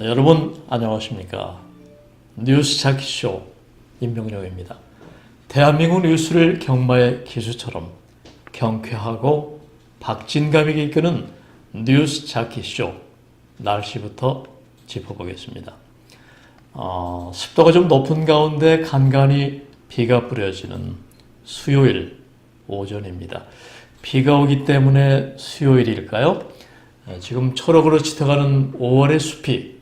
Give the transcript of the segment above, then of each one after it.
여러분 안녕하십니까? 뉴스 찾기쇼 임병룡입니다. 대한민국 뉴스를 경마의 기수처럼 경쾌하고 박진감 있게 이끄는 뉴스 찾기쇼 날씨부터 짚어보겠습니다. 습도가 좀 높은 가운데 간간히 비가 뿌려지는 수요일 오전입니다. 비가 오기 때문에 수요일일까요? 지금 초록으로 짙어가는 5월의 숲이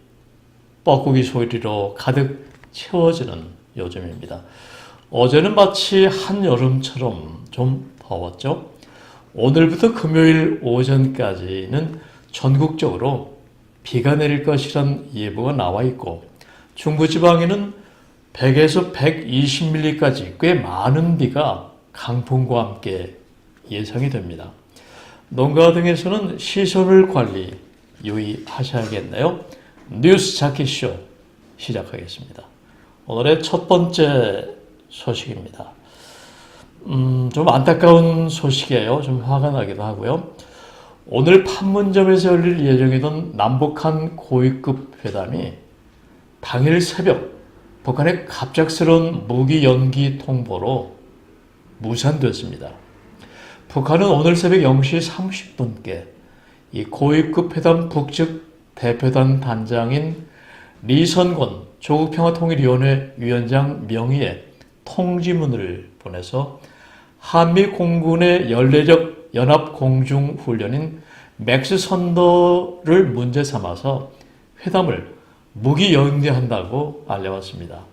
뻐꾸기 소리로 가득 채워지는 요즘입니다. 어제는 마치 한여름처럼 좀 더웠죠. 오늘부터 금요일 오전까지는 전국적으로 비가 내릴 것이란 예보가 나와 있고 중부지방에는 100에서 120mm까지 꽤 많은 비가 강풍과 함께 예상이 됩니다. 농가 등에서는 시설물 관리 유의하셔야겠네요. 뉴스 찾기쇼 시작하겠습니다. 오늘의 첫 번째 소식입니다. 좀 안타까운 소식이에요. 좀 화가 나기도 하고요. 오늘 판문점에서 열릴 예정이던 남북한 고위급 회담이 당일 새벽 북한의 갑작스러운 무기 연기 통보로 무산됐습니다. 북한은 오늘 새벽 0시 30분께 이 고위급 회담 북측 대표단 단장인 리선권 조국평화통일위원회 위원장 명의의 통지문을 보내서 한미 공군의 연례적 연합공중훈련인 맥스 선더를 문제 삼아서 회담을 무기 연기한다고 알려왔습니다.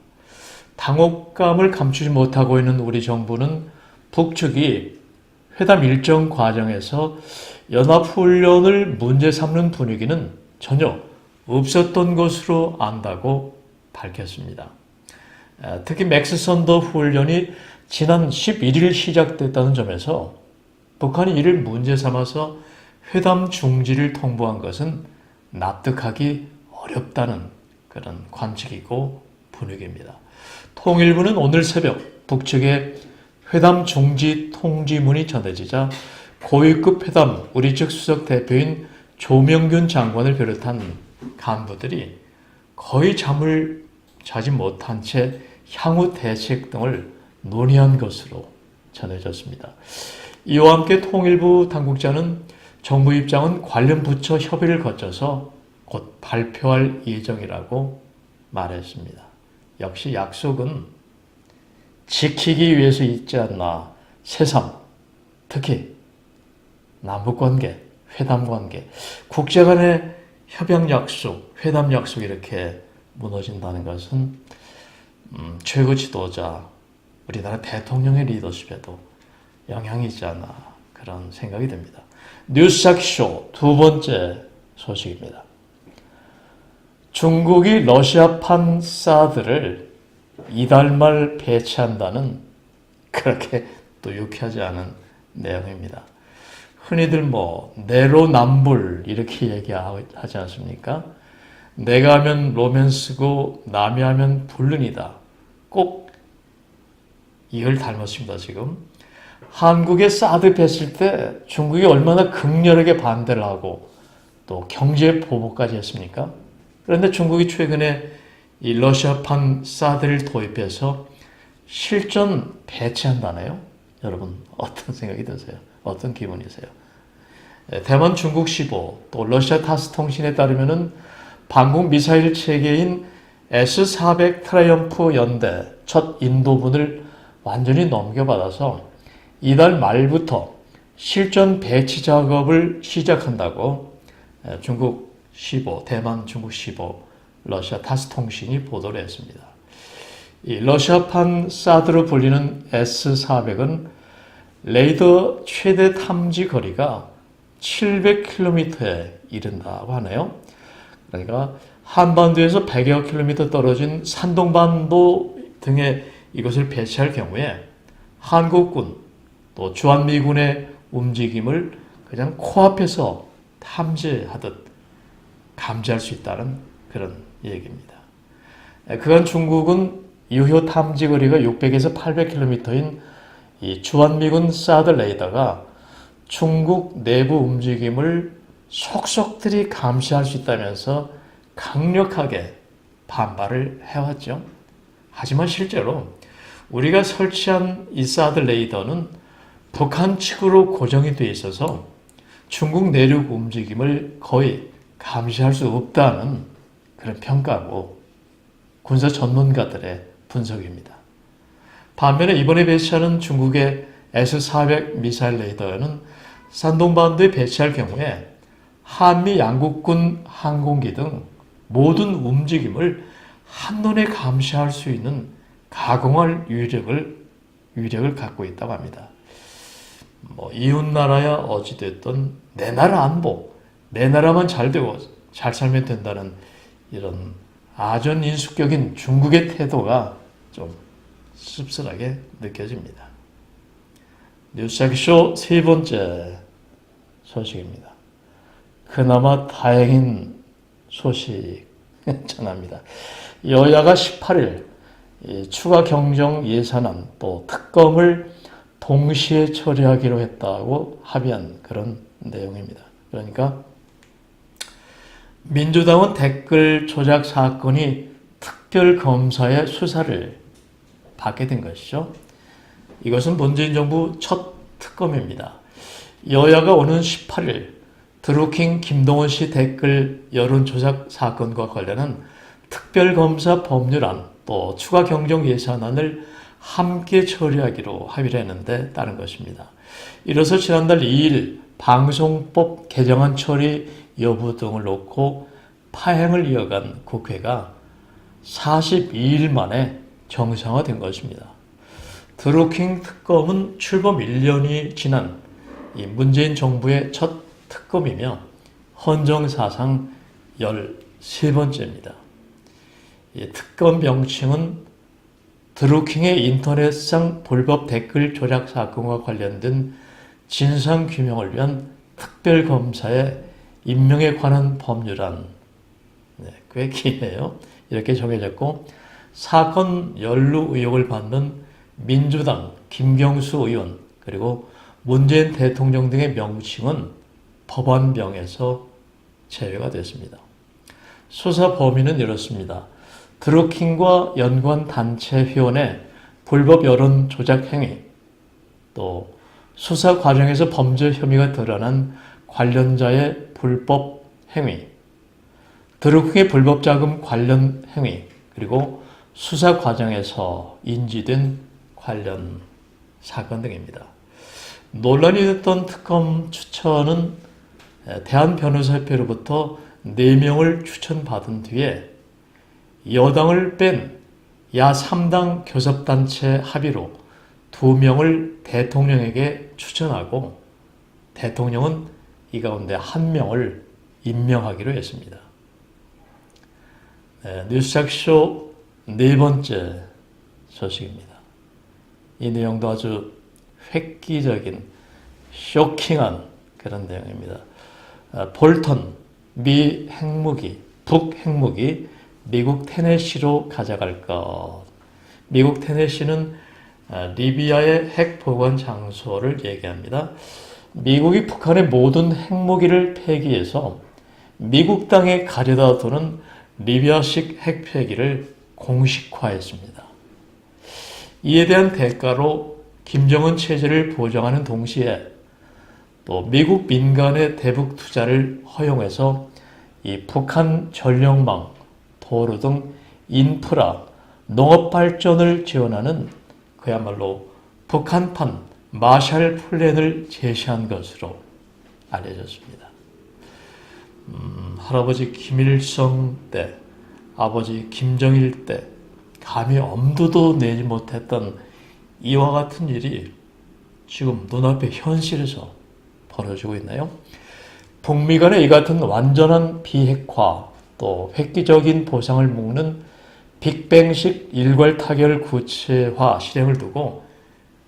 당혹감을 감추지 못하고 있는 우리 정부는 북측이 회담 일정 과정에서 연합훈련을 문제 삼는 분위기는 전혀 없었던 것으로 안다고 밝혔습니다. 특히 맥스 선더 훈련이 지난 11일 시작됐다는 점에서 북한이 이를 문제 삼아서 회담 중지를 통보한 것은 납득하기 어렵다는 그런 관측이고 분위기입니다. 통일부는 오늘 새벽 북측에 회담 중지 통지문이 전해지자 고위급 회담 우리 측 수석 대표인 조명균 장관을 비롯한 간부들이 거의 잠을 자지 못한 채 향후 대책 등을 논의한 것으로 전해졌습니다. 이와 함께 통일부 당국자는 정부 입장은 관련 부처 협의를 거쳐서 곧 발표할 예정이라고 말했습니다. 역시 약속은 지키기 위해서 있지 않나. 새삼, 특히 남북관계, 회담관계, 국제 간의 협약 약속, 회담 약속이 이렇게 무너진다는 것은 최고 지도자, 우리나라 대통령의 리더십에도 영향이 있지 않나 그런 생각이 듭니다. 뉴스 찾기쇼 두 번째 소식입니다. 중국이 러시아판 사드를 이달 말 배치한다는 그렇게 또 유쾌하지 않은 내용입니다. 흔히들 내로남불 이렇게 얘기하지 않습니까? 내가 하면 로맨스고 남이 하면 불륜이다. 꼭 이걸 닮았습니다. 지금 한국에 사드 뺐을 때 중국이 얼마나 극렬하게 반대를 하고 또 경제 보복까지 했습니까? 그런데 중국이 최근에 이 러시아판 사드를 도입해서 실전 배치한다네요. 여러분 어떤 생각이 드세요? 어떤 기분이세요? 대만 중국시보 또 러시아 타스 통신에 따르면은 방공 미사일 체계인 S-400 트라이엄프 연대 첫 인도분을 완전히 넘겨받아서 이달 말부터 실전 배치 작업을 시작한다고 중국 시보, 대만 중국 시보 러시아 타스 통신이 보도를 했습니다. 이 러시아판 사드로 불리는 S-400은 레이더 최대 탐지 거리가 700km에 이른다고 하네요. 그러니까 한반도에서 100여 킬로미터 떨어진 산동반도 등에 이것을 배치할 경우에 한국군 또 주한미군의 움직임을 그냥 코앞에서 탐지하듯 감지할 수 있다는 그런 얘기입니다. 그간 중국은 유효 탐지 거리가 600에서 800km인 이 주한미군 사드 레이더가 중국 내부 움직임을 속속들이 감시할 수 있다면서 강력하게 반발을 해왔죠. 하지만 실제로 우리가 설치한 이 사드 레이더는 북한 측으로 고정이 돼 있어서 중국 내륙 움직임을 거의 감시할 수 없다는 그런 평가고 군사 전문가들의 분석입니다. 반면에 이번에 배치하는 중국의 S-400 미사일 레이더는 산동반도에 배치할 경우에 한미 양국군 항공기 등 모든 움직임을 한눈에 감시할 수 있는 가공할 위력을 갖고 있다고 합니다. 이웃나라야 어찌됐든 내 나라 안보, 내 나라만 잘 되고 잘 살면 된다는 이런 아전인수격인 중국의 태도가 좀 씁쓸하게 느껴집니다. 뉴스쇼 세 번째 소식입니다. 그나마 다행인 소식 전합니다. 여야가 18일 추가 경정 예산안 또 특검을 동시에 처리하기로 했다고 합의한 그런 내용입니다. 그러니까 민주당은 댓글 조작 사건이 특별검사의 수사를 받게 된 것이죠. 이것은 문재인 정부 첫 특검입니다. 여야가 오는 18일 드루킹 김동원 씨 댓글 여론조작 사건과 관련한 특별검사 법률안 또 추가 경정 예산안을 함께 처리하기로 합의를 했는데 따른 것입니다. 이로써 지난달 2일 방송법 개정안 처리 여부 등을 놓고 파행을 이어간 국회가 42일 만에 정상화된 것입니다. 드루킹 특검은 출범 1년이 지난 이 문재인 정부의 첫 특검이며 헌정사상 13번째입니다. 이 특검 명칭은 드루킹의 인터넷상 불법 댓글 조작 사건과 관련된 진상규명을 위한 특별검사의 임명에 관한 법률안, 꽤 기네요. 이렇게 정해졌고 사건 연루 의혹을 받는 민주당 김경수 의원 그리고 문재인 대통령 등의 명칭은 법안명에서 제외가 됐습니다. 수사 범위는 이렇습니다. 드루킹과 연관 단체 회원의 불법 여론 조작 행위, 또 수사 과정에서 범죄 혐의가 드러난 관련자의 불법 행위, 드루킹의 불법 자금 관련 행위, 그리고 수사 과정에서 인지된 관련 사건 등입니다. 논란이 됐던 특검 추천은 대한변호사협회로부터 4명을 추천받은 뒤에 여당을 뺀 야 3당 교섭단체 합의로 2명을 대통령에게 추천하고 대통령은 이 가운데 1명을 임명하기로 했습니다. 뉴스쇼 네 번째 소식입니다. 이 내용도 아주 획기적인 쇼킹한 그런 내용입니다. 볼턴 미 핵무기, 북핵무기 미국 테네시로 가져갈 것. 미국 테네시는 리비아의 핵 보관 장소를 얘기합니다. 미국이 북한의 모든 핵무기를 폐기해서 미국 땅에 가져다 두는 리비아식 핵폐기를 공식화했습니다. 이에 대한 대가로 김정은 체제를 보장하는 동시에 또 미국 민간의 대북 투자를 허용해서 이 북한 전력망, 도로 등 인프라, 농업 발전을 지원하는 그야말로 북한판 마샬 플랜을 제시한 것으로 알려졌습니다. 할아버지 김일성 때, 아버지 김정일 때 감히 엄두도 내지 못했던 이와 같은 일이 지금 눈앞의 현실에서 벌어지고 있나요? 북미 간의 이 같은 완전한 비핵화 또 획기적인 보상을 묶는 빅뱅식 일괄 타결 구체화 실행을 두고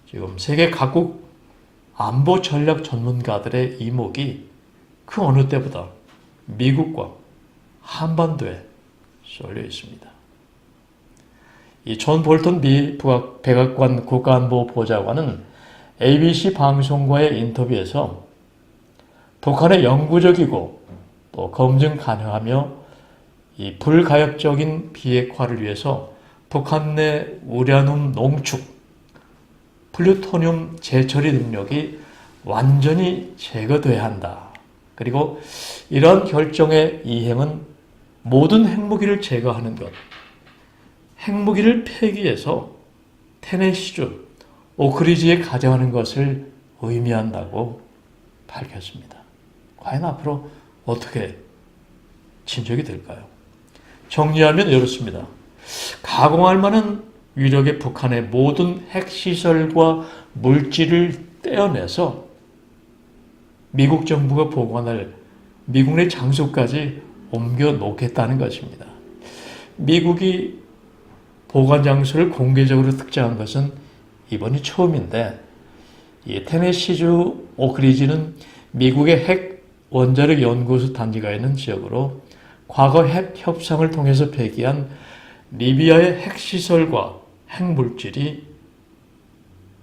지금 세계 각국 안보 전략 전문가들의 이목이 그 어느 때보다 미국과 한반도에 쏠려 있습니다. 이 존 볼턴 미 백악관 국가안보보좌관은 ABC 방송과의 인터뷰에서 북한의 영구적이고 또 검증 가능하며 이 불가역적인 비핵화를 위해서 북한 내 우라늄 농축, 플루토늄 재처리 능력이 완전히 제거돼야 한다. 그리고 이러한 결정의 이행은 모든 핵무기를 제거하는 것, 핵무기를 폐기해서 테네시주, 오크리지에 가져가는 것을 의미한다고 밝혔습니다. 과연 앞으로 어떻게 진척이 될까요? 정리하면 이렇습니다. 가공할 만한 위력의 북한의 모든 핵시설과 물질을 떼어내서 미국 정부가 보관할 미국 내 장소까지 옮겨 놓겠다는 것입니다. 미국이 보관 장소를 공개적으로 특정한 것은 이번이 처음인데, 이 테네시주 오크리지는 미국의 핵 원자력 연구소 단지가 있는 지역으로 과거 핵 협상을 통해서 폐기한 리비아의 핵시설과 핵물질이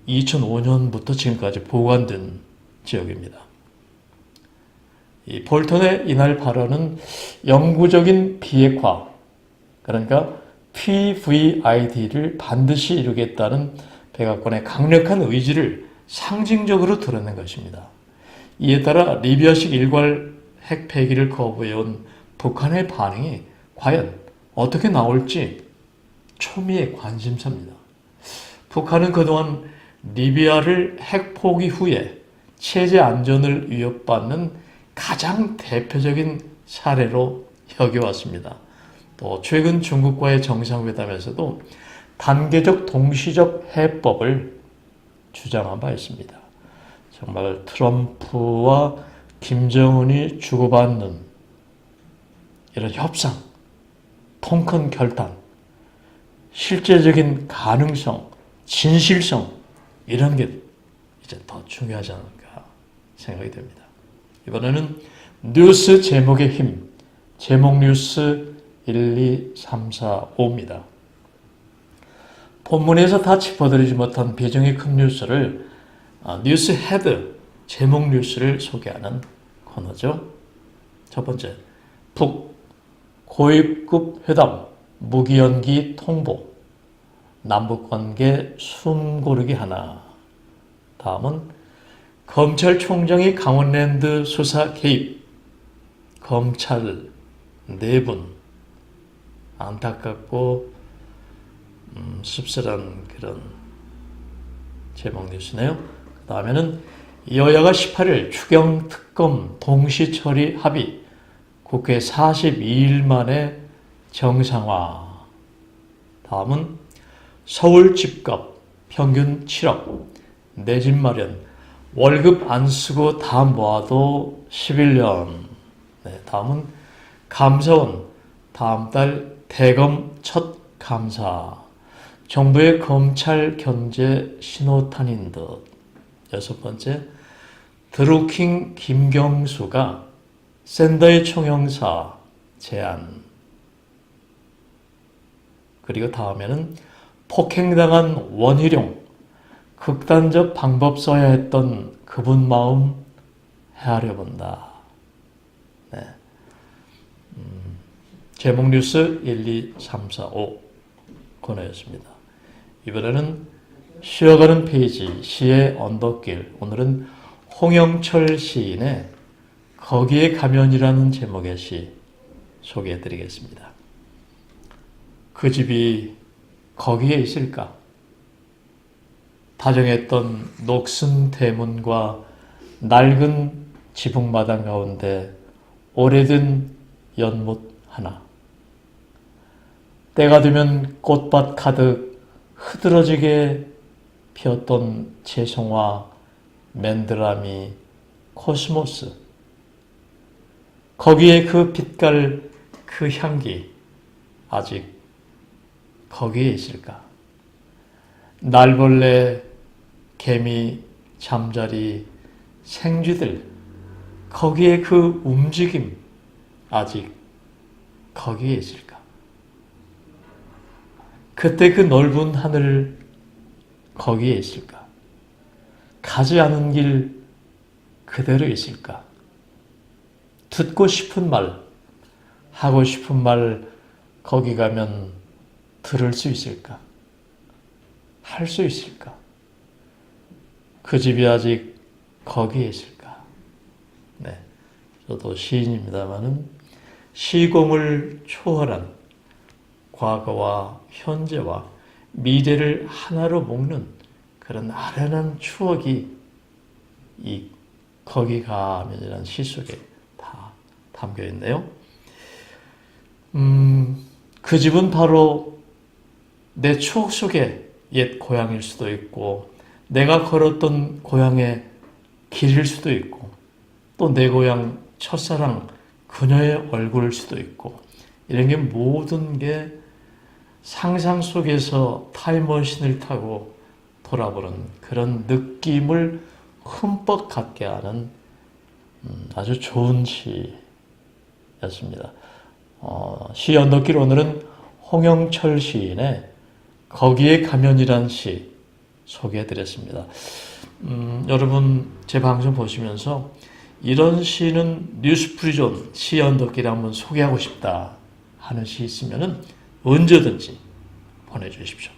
2005년부터 지금까지 보관된 지역입니다. 이 볼턴의 이날 발언은 영구적인 비핵화, 그러니까 PVID를 반드시 이루겠다는 백악관의 강력한 의지를 상징적으로 드러낸 것입니다. 이에 따라 리비아식 일괄 핵 폐기를 거부해온 북한의 반응이 과연 어떻게 나올지 초미의 관심사입니다. 북한은 그동안 리비아를 핵 포기 후에 체제 안전을 위협받는 가장 대표적인 사례로 여겨왔습니다. 또 최근 중국과의 정상회담에서도 단계적 동시적 해법을 주장한 바 있습니다. 정말 트럼프와 김정은이 주고받는 이런 협상, 통큰 결단, 실제적인 가능성, 진실성, 이런 게 이제 더 중요하지 않을까 생각이 됩니다. 이번에는 뉴스 제목의 힘, 제목 뉴스 1, 2, 3, 4, 5입니다. 본문에서 다 짚어드리지 못한 비중이 큰 뉴스를 뉴스 헤드, 제목 뉴스를 소개하는 코너죠. 첫 번째, 북 고위급 회담, 무기연기 통보, 남북관계 숨고르기 하나. 다음은 검찰총장이 강원랜드 수사 개입, 검찰 4분, 안타깝고 씁쓸한 그런 제목 뉴스네요. 그 다음에는 여야가 18일 추경특검 동시처리 합의, 국회 42일 만에 정상화. 다음은 서울 집값 평균 7억, 내 집 마련, 월급 안 쓰고 다 모아도 11년. 네, 다음은 감사원 다음 달 대검 첫 감사, 정부의 검찰 견제 신호탄인 듯. 여섯 번째, 드루킹 김경수가 샌더의 총영사 제안. 그리고 다음에는 폭행당한 원희룡, 극단적 방법 써야 했던 그분 마음 헤아려 본다. 네. 제목 뉴스 1, 2, 3, 4, 5 코너였습니다. 이번에는 쉬어가는 페이지, 시의 언덕길. 오늘은 홍영철 시인의 거기에 가면이라는 제목의 시 소개해드리겠습니다. 그 집이 거기에 있을까? 다정했던 녹슨 대문과 낡은 지붕마당 가운데 오래된 연못 하나. 때가 되면 꽃밭 가득 흐드러지게 피었던 채송화, 맨드라미, 코스모스. 거기에 그 빛깔, 그 향기 아직 거기에 있을까? 날벌레, 개미, 잠자리, 생쥐들, 거기에 그 움직임 아직 거기에 있을까? 그때 그 넓은 하늘 거기에 있을까? 가지 않은 길 그대로 있을까? 듣고 싶은 말 하고 싶은 말 거기 가면 들을 수 있을까? 할 수 있을까? 그 집이 아직 거기에 있을까? 네, 저도 시인입니다마는 시공을 초월한 과거와 현재와 미래를 하나로 묶는 그런 아련한 추억이 이 거기 가면이라는 시 속에 다 담겨 있네요. 그 집은 바로 내 추억 속의 옛 고향일 수도 있고, 내가 걸었던 고향의 길일 수도 있고, 또 내 고향 첫사랑 그녀의 얼굴일 수도 있고, 이런 게 모든 게 상상 속에서 타임머신을 타고 돌아보는 그런 느낌을 흠뻑 갖게 하는 아주 좋은 시였습니다. 시 언덕길 오늘은 홍영철 시인의 거기에 가면이란 시 소개해드렸습니다. 여러분 제 방송 보시면서 이런 시는 뉴스프리존 시 언덕길에 한번 소개하고 싶다 하는 시 있으면은 언제든지 보내주십시오.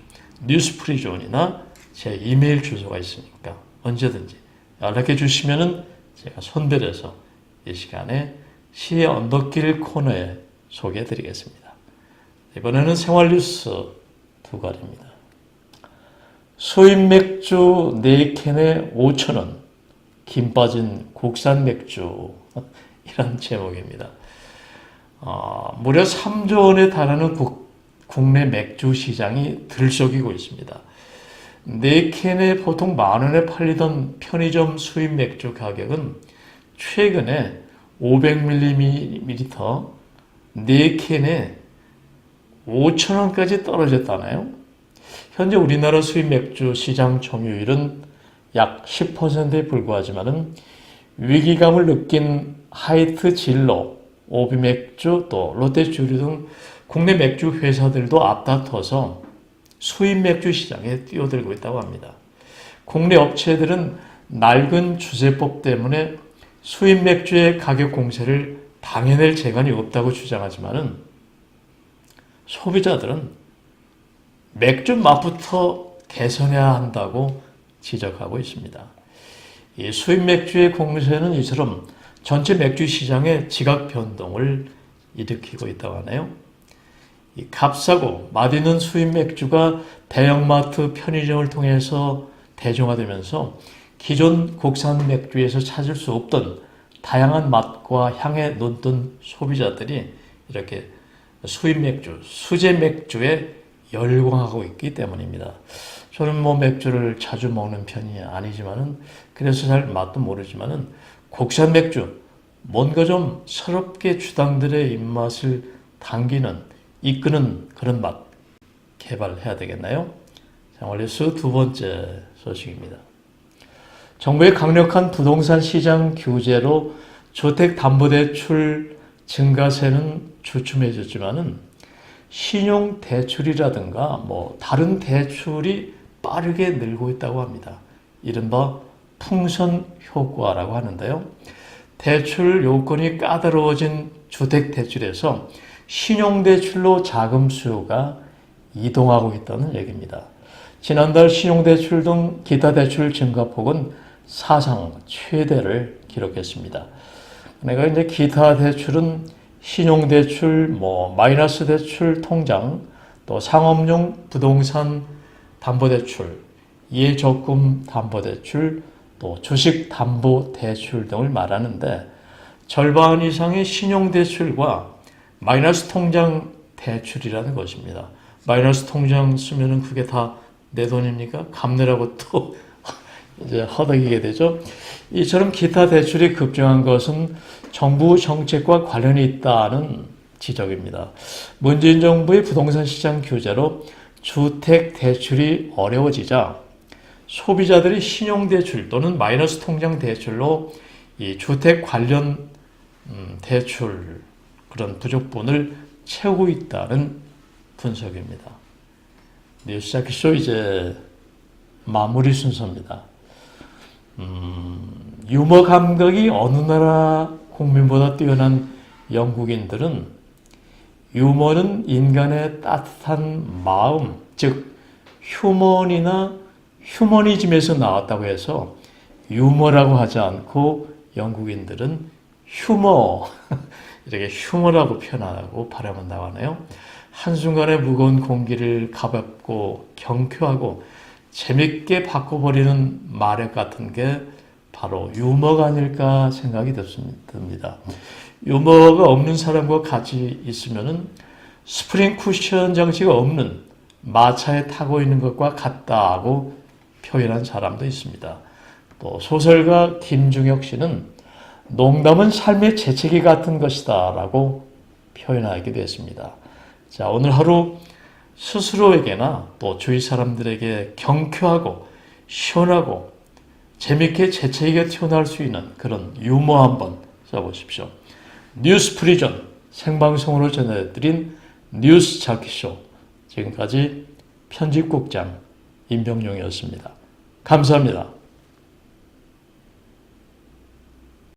뉴스프리존이나 제 이메일 주소가 있으니까 언제든지 연락해 주시면은 제가 선별해서 이 시간에 시의 언덕길 코너에 소개해 드리겠습니다. 이번에는 생활뉴스 두 가지입니다. 수입 맥주 4캔에 5,000원, 김 빠진 국산 맥주 이런 제목입니다. 무려 3조 원에 달하는 국내 맥주 시장이 들썩이고 있습니다. 4캔에 보통 10,000원에 팔리던 편의점 수입 맥주 가격은 최근에 500ml 4캔에 5,000원까지 떨어졌다나요? 현재 우리나라 수입 맥주 시장 점유율은 약 10%에 불과하지만 위기감을 느낀 하이트 진로, 오비맥주, 또 롯데주류 등 국내 맥주 회사들도 앞다퉈서 수입 맥주 시장에 뛰어들고 있다고 합니다. 국내 업체들은 낡은 주세법 때문에 수입 맥주의 가격 공세를 당해낼 재간이 없다고 주장하지만 소비자들은 맥주 맛부터 개선해야 한다고 지적하고 있습니다. 이 수입 맥주의 공세는 이처럼 전체 맥주 시장의 지각 변동을 일으키고 있다고 하네요. 이 값싸고 맛있는 수입 맥주가 대형마트 편의점을 통해서 대중화되면서 기존 국산 맥주에서 찾을 수 없던 다양한 맛과 향에 눈뜬 소비자들이 이렇게 수입 맥주, 수제 맥주에 열광하고 있기 때문입니다. 저는 맥주를 자주 먹는 편이 아니지만은 그래서 잘 맛도 모르지만은 국산 맥주 뭔가 좀 서럽게 주당들의 입맛을 당기는 이끄는 그런 맛 개발해야 되겠나요? 생활뉴스 두 번째 소식입니다. 정부의 강력한 부동산 시장 규제로 주택담보대출 증가세는 주춤해졌지만은 신용대출이라든가 다른 대출이 빠르게 늘고 있다고 합니다. 이른바 풍선 효과라고 하는데요. 대출 요건이 까다로워진 주택대출에서 신용대출로 자금 수요가 이동하고 있다는 얘기입니다. 지난달 신용대출 등 기타 대출 증가폭은 사상 최대를 기록했습니다. 그러니까 이제 기타 대출은 신용대출, 마이너스 대출 통장, 또 상업용 부동산 담보대출, 예적금 담보대출, 또 주식 담보대출 등을 말하는데 절반 이상의 신용대출과 마이너스 통장 대출이라는 것입니다. 마이너스 통장 쓰면은 그게 다 내 돈입니까? 갚느라고 또 이제 허덕이게 되죠. 이처럼 기타 대출이 급증한 것은 정부 정책과 관련이 있다는 지적입니다. 문재인 정부의 부동산 시장 규제로 주택 대출이 어려워지자 소비자들이 신용대출 또는 마이너스 통장 대출로 이 주택 관련 대출 그런 부족분을 채우고 있다는 분석입니다. 뉴스 자키쇼 이제 마무리 순서입니다. 유머 감각이 어느 나라 국민보다 뛰어난 영국인들은 유머는 인간의 따뜻한 마음, 즉 휴먼이나 휴머니즘에서 나왔다고 해서 유머라고 하지 않고 영국인들은 휴머, 이렇게 휴머라고 표현하고 발음한다고 하네요. 한순간에 무거운 공기를 가볍고 경쾌하고 재밌게 바꿔버리는 마력 같은 게 바로 유머가 아닐까 생각이 듭니다. 유머가 없는 사람과 같이 있으면 스프링 쿠션 장치가 없는 마차에 타고 있는 것과 같다고 표현한 사람도 있습니다. 또 소설가 김중혁 씨는 농담은 삶의 재채기 같은 것이다 라고 표현하기도 했습니다. 자, 오늘 하루 스스로에게나 또 주위 사람들에게 경쾌하고 시원하고 재밌게 재채기가 튀어나올 수 있는 그런 유머 한번 써보십시오. 뉴스 프리전 생방송으로 전해드린 뉴스 자키쇼, 지금까지 편집국장 임병용이었습니다. 감사합니다.